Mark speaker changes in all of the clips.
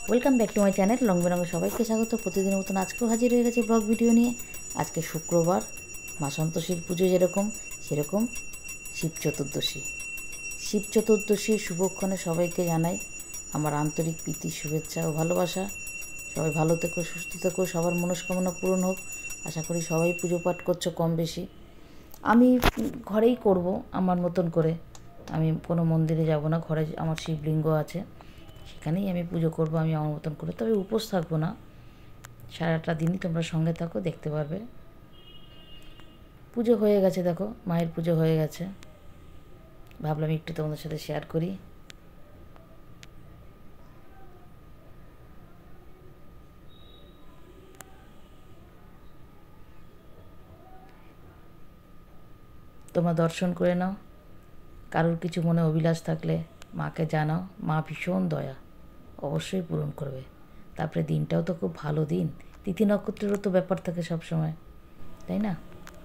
Speaker 1: Welcome back to my channel লং বেরঙে সবাইকে স্বাগত। প্রতিদিনের মতন আজকেও হাজির হয়ে গেছে ব্লগ ভিডিও নিয়ে। আজকে শুক্রবার, মা সন্তোষীর পুজো সেরকম শিব চতুর্দশীর শুভক্ষণে সবাইকে জানাই আমার আন্তরিক প্রীতি, শুভেচ্ছা ও ভালোবাসা। সবাই ভালো থেকো, সুস্থ থেকো, সবার মনস্কামনা পূরণ হোক। আশা করি সবাই পুজো পাঠ করছো কম বেশি। আমি ঘরেই করব আমার মতন করে, আমি কোনো মন্দিরে যাব না। ঘরে আমার শিবলিঙ্গ আছে, সেখানেই আমি পুজো করব আমি আমার মতন করে। তবে উপোস থাকবো না, সারাটা দিনই তোমরা সঙ্গে থাকো, দেখতে পারবে। পুজো হয়ে গেছে, দেখো মায়ের পুজো হয়ে গেছে। ভাবলাম একটু তোমাদের সাথে শেয়ার করি। তোমরা দর্শন করে নাও। কারোর কিছু মনে অভিলাষ থাকলে মাকে জানাও, মা ভীষণ দয়া অবশ্যই পূরণ করবে। তারপরে দিনটাও তো খুব ভালো দিন, তিথি নক্ষত্রেরও তো ব্যাপার থাকে সব সময়, তাই না?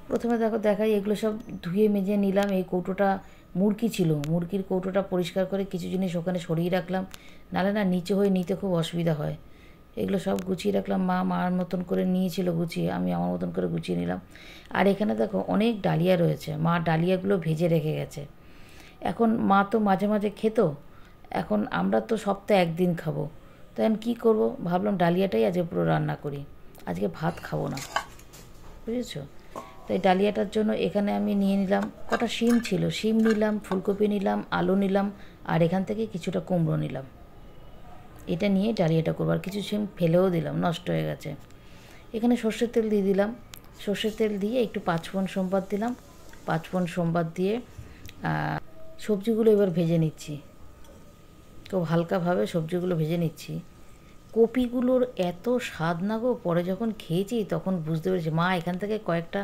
Speaker 1: প্রথমে দেখাই এগুলো সব ধুয়ে মেজে নিলাম। এই কৌটোটা মুরগি ছিল, মুরগির কৌটোটা পরিষ্কার করে কিছু জিনিস ওখানে সরিয়ে রাখলাম, নাহলে না নিচে হয়ে নিতে খুব অসুবিধা হয়। এগুলো সব গুছিয়ে রাখলাম। মা মার মতন করে নিয়েছিল গুছিয়ে, আমি আমার মতন করে গুছিয়ে নিলাম। আর এখানে দেখো অনেক ডালিয়া রয়েছে, মা ডালিয়াগুলো ভেজে রেখে গেছে। এখন মা তো মাঝে মাঝে খেত, এখন আমরা তো সপ্তাহে একদিন খাবো, তো এখন কী করবো, ভাবলাম ডালিয়াটাই আজকে পুরো রান্না করি। আজকে ভাত খাবো না, বুঝেছো? তাই ডালিয়াটার জন্য এখানে আমি নিয়ে নিলাম কটা শিম ছিল, শিম নিলাম, ফুলকপি নিলাম, আলু নিলাম, আর এখান থেকে কিছুটা কুমড়ো নিলাম। এটা নিয়ে ডালিয়াটা করবো। আর কিছু শিম ফেলেও দিলাম, নষ্ট হয়ে গেছে। এখানে সর্ষের তেল দিয়ে দিলাম। সর্ষের তেল দিয়ে একটু পাঁচফোড়ন সোমবার দিলাম। পাঁচফোড়ন সোমবার দিয়ে সবজিগুলো এবার ভেজে নিচ্ছি, খুব হালকাভাবে সবজিগুলো ভেজে নিচ্ছি। কপিগুলোর এত স্বাদ না গো, পরে যখন খেয়েছি তখন বুঝতে পেরেছি। মা এখান থেকে কয়েকটা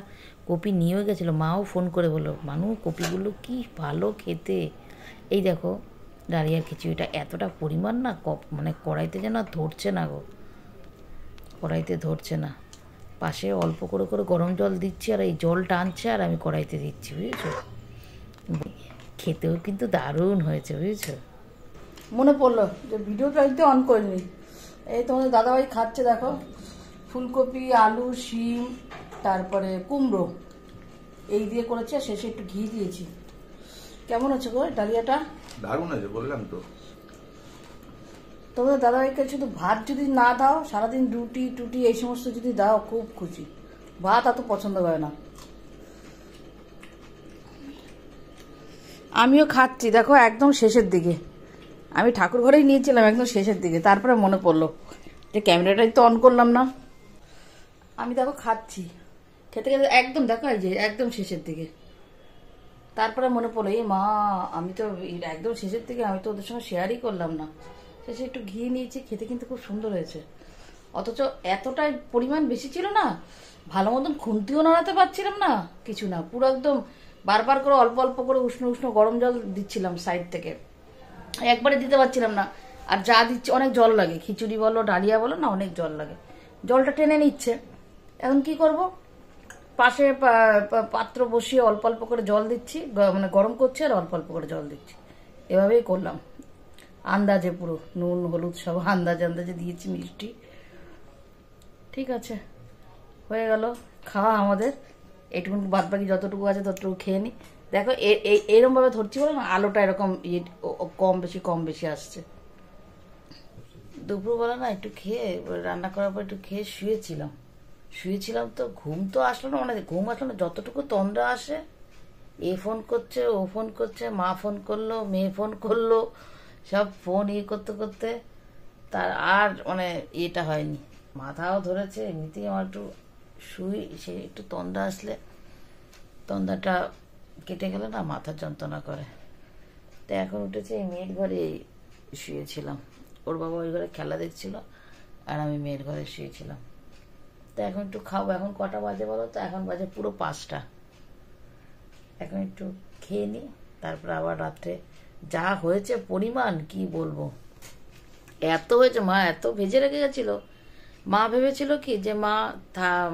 Speaker 1: কপি নিয়েও গেছিলো, মাও ফোন করে বললো, মানু কপিগুলো কি ভালো খেতে। এই দেখো ডালিয়ার খিচুড়িটা এতটা পরিমাণ না, মানে কড়াইতে যেন ধরছে না গো, কড়াইতে ধরছে না। পাশে অল্প করে করে গরম জল দিচ্ছি, আর এই জল টানছে আর আমি কড়াইতে দিচ্ছি, বুঝেছো? খেতেও কিন্তু দারুণ হয়েছে, বুঝেছো?
Speaker 2: মনে পড়লো যে ভিডিওটা একটু অন করিনি। এই তোমাদের দাদাভাই খাচ্ছে, দেখো ফুলকপি, আলু, শিম, তারপরে কুমড়ো এই দিয়ে করেছে। শেষে একটু ঘি দিয়েছি। কেমন হচ্ছে গো ডালিয়াটা?
Speaker 3: দারুণ আছে, বললাম তো।
Speaker 2: তোমাদের দাদাভাইকে শুধু ভাত যদি না দাও, সারাদিন রুটি টুটি এই সমস্ত যদি দাও, খুব খুশি। ভাত এত পছন্দ করে না। আমিও খাচ্ছি, দেখো একদম শেষের দিকে। আমি ঠাকুর ঘরেই নিয়েছিলাম একদম শেষের দিকে, তারপরে মনে পড়লো যে ক্যামেরাটাই তো অন করলাম না। আমি দেখো খাচ্ছি, খেতে খেতে একদম দেখো এই যে একদম শেষের দিকে। তারপরে মনে পড়লো, এই মা আমি তো একদম শেষের দিকে, আমি তো ওদের সঙ্গে শেয়ারই করলাম না। শেষে একটু ঘি নিয়েছি, খেতে কিন্তু খুব সুন্দর হয়েছে। অথচ এতটাই পরিমাণ বেশি ছিল না, ভালো মতন খুন্তিও নাড়াতে পারছিলাম না, কিছু না। পুরো একদম বারবার করে অল্প অল্প করে উষ্ণ উষ্ণ গরম জল দিচ্ছিলাম সাইড থেকে, একবারে দিতে পারছিলাম না। আর যা দিচ্ছে অনেক জল লাগে, খিচুড়ি বলো ডালিয়া বলো না, অনেক জল লাগে, জলটা টেনে নিচ্ছে। এখন কি করব, পাশে পাত্র বসিয়ে অল্প অল্প করে জল দিচ্ছি, মানে গরম করছে আর অল্প অল্প করে জল দিচ্ছি। এভাবেই করলাম, আন্দাজে পুরো নুন হলুদ সব আন্দাজে আন্দাজে দিয়েছি, মিষ্টি। ঠিক আছে, হয়ে গেল খাওয়া আমাদের। এইটুকু বাদ বাকি যতটুকু আছে ততটুকু খেয়ে নিই। দেখো এরকম ভাবে ধরছি বলে না, আলোটা এরকম কম বেশি আসছে। দুপুরবেলা না একটু খেয়ে, রান্না করার পর একটু খেয়ে শুয়েছিলাম তো ঘুম তো আসলো না, মানে ঘুম আসলো না। যতটুকু তন্দ্রা আসে, এ ফোন করছে, ও ফোন করছে, মা ফোন করলো, মেয়ে ফোন করলো, সব ফোন করতে করতে তার আর মানে এটা হয়নি। মাথাও ধরেছে, এমনিতেই আমার একটু সে একটু তন্দ্রা আসলে, তন্দ্রাটা কেটে গেলে না মাথার যন্ত্রণা করে। তো এখন উঠেছে, এই মেয়ের ঘরে শুয়েছিলাম, ওর বাবা ওই ঘরে খেলা দেখছিল আর আমি মেয়ের ঘরে শুয়েছিলাম। তো এখন একটু খাবো। এখন কটা বাজে বলো তো? এখন বাজে পুরো 5টা। এখন একটু খেয়ে নিই, তারপর আবার রাত্রে যা হয়েছে পরিমাণ কি বলবো, এত হয়েছে। মা এত ভেজে রেখে গেছিল, মা ভেবেছিল কি যে মা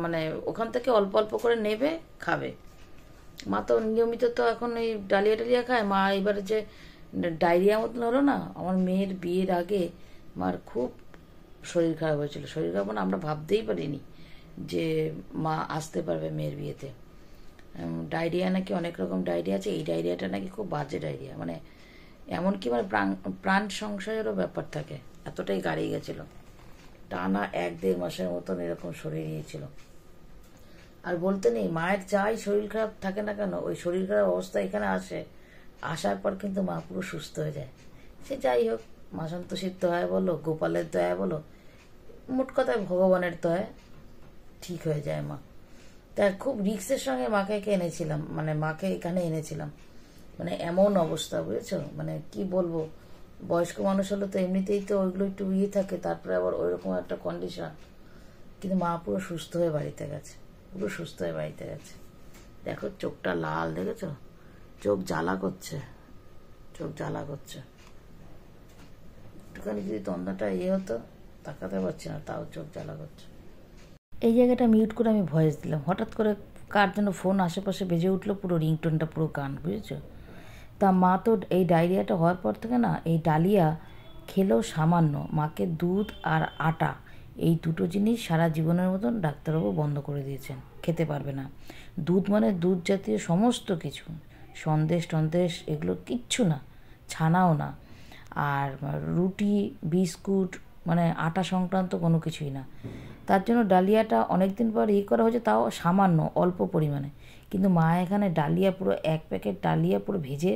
Speaker 2: মানে ওখান থেকে অল্প অল্প করে নেবে খাবে। মা তো নিয়মিত তো এখন ওই ডালিয়া টালিয়া খায়। মা এবারে যে ডায়রিয়া মতন হলো না, আমার মেয়ের বিয়ের আগে মার খুব
Speaker 1: শরীর খারাপ হয়েছিল। শরীর খারাপ মানে আমরা ভাবতেই পারিনি যে মা আসতে পারবে মেয়ের বিয়েতে। ডায়রিয়া নাকি অনেক রকম ডায়রিয়া আছে, এই ডায়রিয়াটা নাকি খুব বাজে ডায়রিয়া, মানে এমনকি মানে প্রাণ সংশয়েরও ব্যাপার থাকে, এতটাই গাড়িয়ে গেছিল। টানা 1-1.5 মাসের মতন এরকম শরীর নিয়েছিল। আর বলতে নেই, মায়ের যাই শরীর খারাপ থাকে না কেন, ওই শরীর খারাপ অবস্থা এখানে আসার পর কিন্তু মা পুরো সুস্থ হয়ে যায়। সে যাই হোক, মা সন্তোষীর দয়া বলো, গোপালের দয়া বলো, মোট কথায় ভগবানের দয়া ঠিক হয়ে যায় মা। তাই খুব রিক্সের সঙ্গে মাকে এনেছিলাম, মানে মাকে এখানে এনেছিলাম। মানে এমন অবস্থা, বুঝেছো, মানে কি বলবো, বয়স্ক মানুষ হলে তো এমনিতেই তো ওইগুলো একটু থাকে, তারপরে আবার ওইরকম একটা কন্ডিশন। কিন্তু মা পুরো সুস্থ হয়ে বাড়িতে গেছে, পুরো সুস্থ হয়ে বাড়িতে গেছে। দেখো চোখটা লাল, দেখেছো, চোখ জ্বালা করছে, চোখ জ্বালা করছে। একটুখানি যদি তন্দাটা হতো, তাকাতে পারছি না, তাও চোখ জ্বালা করছে। এই জায়গাটা মিউট করে আমি ভয়েস দিলাম, হঠাৎ করে কার যেন ফোন আশেপাশে বেজে উঠলো, পুরো রিংটোনটা পুরো গান, বুঝেছো। তা মা তো এই ডায়রিয়াটা হওয়ার পর থেকে না, এই ডালিয়া খেলেও সামান্য, মাকে দুধ আর আটা এই দুটো জিনিস সারা জীবনের মতন ডাক্তারবাবু বন্ধ করে দিয়েছেন, খেতে পারবে না। দুধ মানে দুধ জাতীয় সমস্ত কিছু, সন্দেশ টন্দেশ এগুলো কিচ্ছু না, ছানাও না, আর রুটি বিস্কুট মানে আটা সংক্রান্ত কোনো কিছুই না। তার জন্য ডালিয়াটা অনেক দিন পর করা হয়েছে, তাও সামান্য অল্প পরিমাণে। কিন্তু মা এখানে ডালিয়া পুরো 1 প্যাকেট ডালিয়া পুরো ভেজে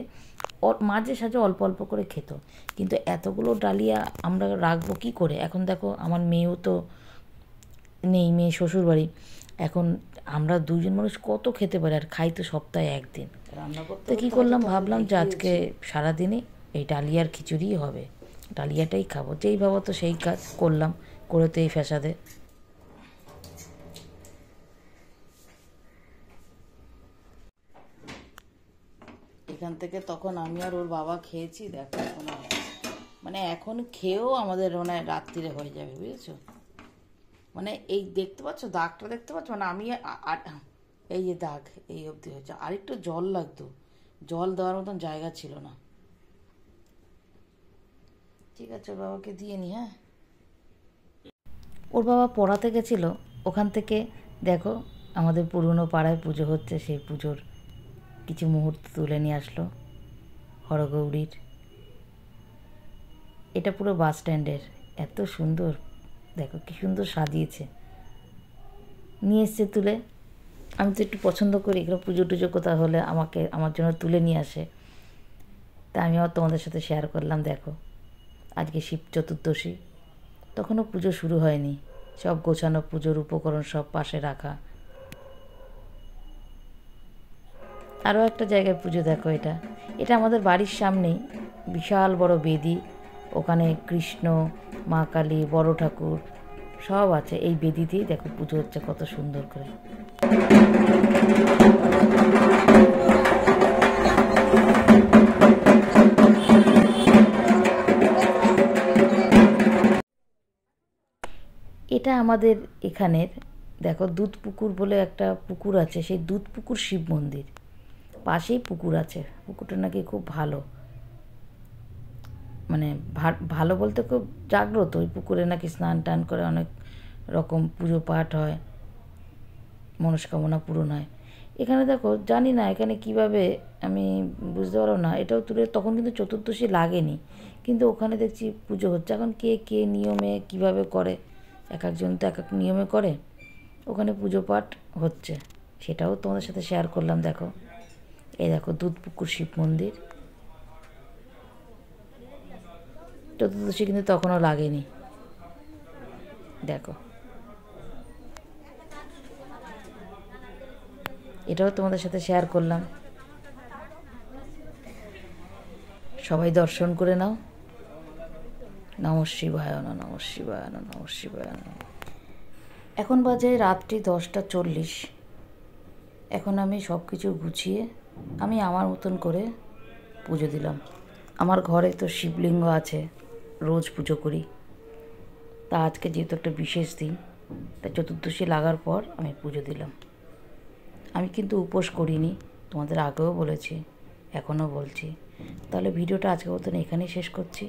Speaker 1: মাঝে সাঝে অল্প অল্প করে খেত। কিন্তু এতগুলো ডালিয়া আমরা রাখবো কী করে? এখন দেখো আমার মেয়েও তো নেই, মেয়ে শ্বশুরবাড়ি। এখন আমরা 2 জন মানুষ কত খেতে পারি, আর খাই তো সপ্তাহে 1 দিন। রান্না করতে তো কী করলাম, ভাবলাম যে আজকে সারাদিনই এই ডালিয়ার খিচুড়িই হবে, ডালিয়াটাই খাবো। যেই ভাবো তো সেই কাজ করলাম, করে তো এই ফ্যাসাদে। এখান থেকে তখন আমি আর ওর বাবা খেয়েছি, দেখো এখন মানে এখন খেয়েও আমাদের মানে রাত্রিরে হয়ে যাবে, বুঝেছো। মানে এই দেখতে পাচ্ছ দাগটা, দেখতে পাচ্ছ, মানে আমি এই যে দাগ এই অবধি হয়েছে, আর একটু জল লাগতো, জল দেওয়ার মতন জায়গা ছিল না। ঠিক আছে, বাবাকে দিয়ে নি। হ্যাঁ, ওর বাবা পড়াতে গেছিলো, ওখান থেকে দেখো আমাদের পুরনো পাড়ায় পুজো হচ্ছে, সেই পুজোর কিছু মুহূর্ত তুলে নিয়ে আসলো হরগৌরীর। এটা পুরো বাস স্ট্যান্ডের, এত সুন্দর, দেখো কি সুন্দর সাজিয়েছে, নিয়ে এসছে তুলে। আমি তো একটু পছন্দ করি এগুলো, পুজো টুজো কোথাও হলে আমার জন্য তুলে নিয়ে আসে, তা আমি আবার তোমাদের সাথে শেয়ার করলাম। দেখো আজকে শিব চতুর্দশী, তখনও পুজো শুরু হয়নি, সব গোছানো, পুজোর উপকরণ সব পাশে রাখা। আরও একটা জায়গায় পুজো, দেখো এটা আমাদের বাড়ির সামনেই বিশাল বড় বেদি, ওখানে কৃষ্ণ, মা কালী, বড় ঠাকুর সব আছে। এই বেদিতেই দেখো পুজো হচ্ছে কত সুন্দর করে। এটা আমাদের এখানের দেখো দুধ পুকুর বলে একটা পুকুর আছে, সেই দুধ পুকুর শিব মন্দির, পাশেই পুকুর আছে। পুকুরটা নাকি খুব ভালো, মানে ভালো বলতে খুব জাগ্রত। ওই পুকুরে নাকি স্নান টান করে অনেক রকম পুজো পাঠ হয়, মনস্কামনা পূরণ হয়। এখানে দেখো জানি না এখানে কিভাবে, আমি বুঝতে পারো না, এটাও তুলে তখন কিন্তু চতুর্দশী লাগেনি, কিন্তু ওখানে দেখছি পুজো হচ্ছে। এখন কে নিয়মে কিভাবে করে, এক একজন তো এক এক নিয়মে করে, ওখানে পুজো পাঠ হচ্ছে, সেটাও তোমাদের সাথে শেয়ার করলাম। দেখো এই দেখো দুধ পুকুর শিব মন্দির, চতুর্দশী কিন্তু তখনও লাগেনি। দেখো এটাও তোমাদের সাথে শেয়ার করলাম। সবাই দর্শন করে নাও। নমঃ শিবায় নমঃ, নমঃ শিবায় নমঃ, নমঃ শিবায় নমঃ। এখন বাজে রাত্রি 10টা 40। এখন আমি সব কিছু গুছিয়ে আমি আমার মতন করে পুজো দিলাম। আমার ঘরে তো শিবলিঙ্গ আছে, রোজ পুজো করি। তা আজকে যেহেতু একটা বিশেষ দিন, তা চতুর্দশী লাগার পর আমি পুজো দিলাম। আমি কিন্তু উপোস করিনি, তোমাদের আগেও বলেছি, এখনও বলছি। তাহলে ভিডিওটা আজকের মতন এখানেই শেষ করছি।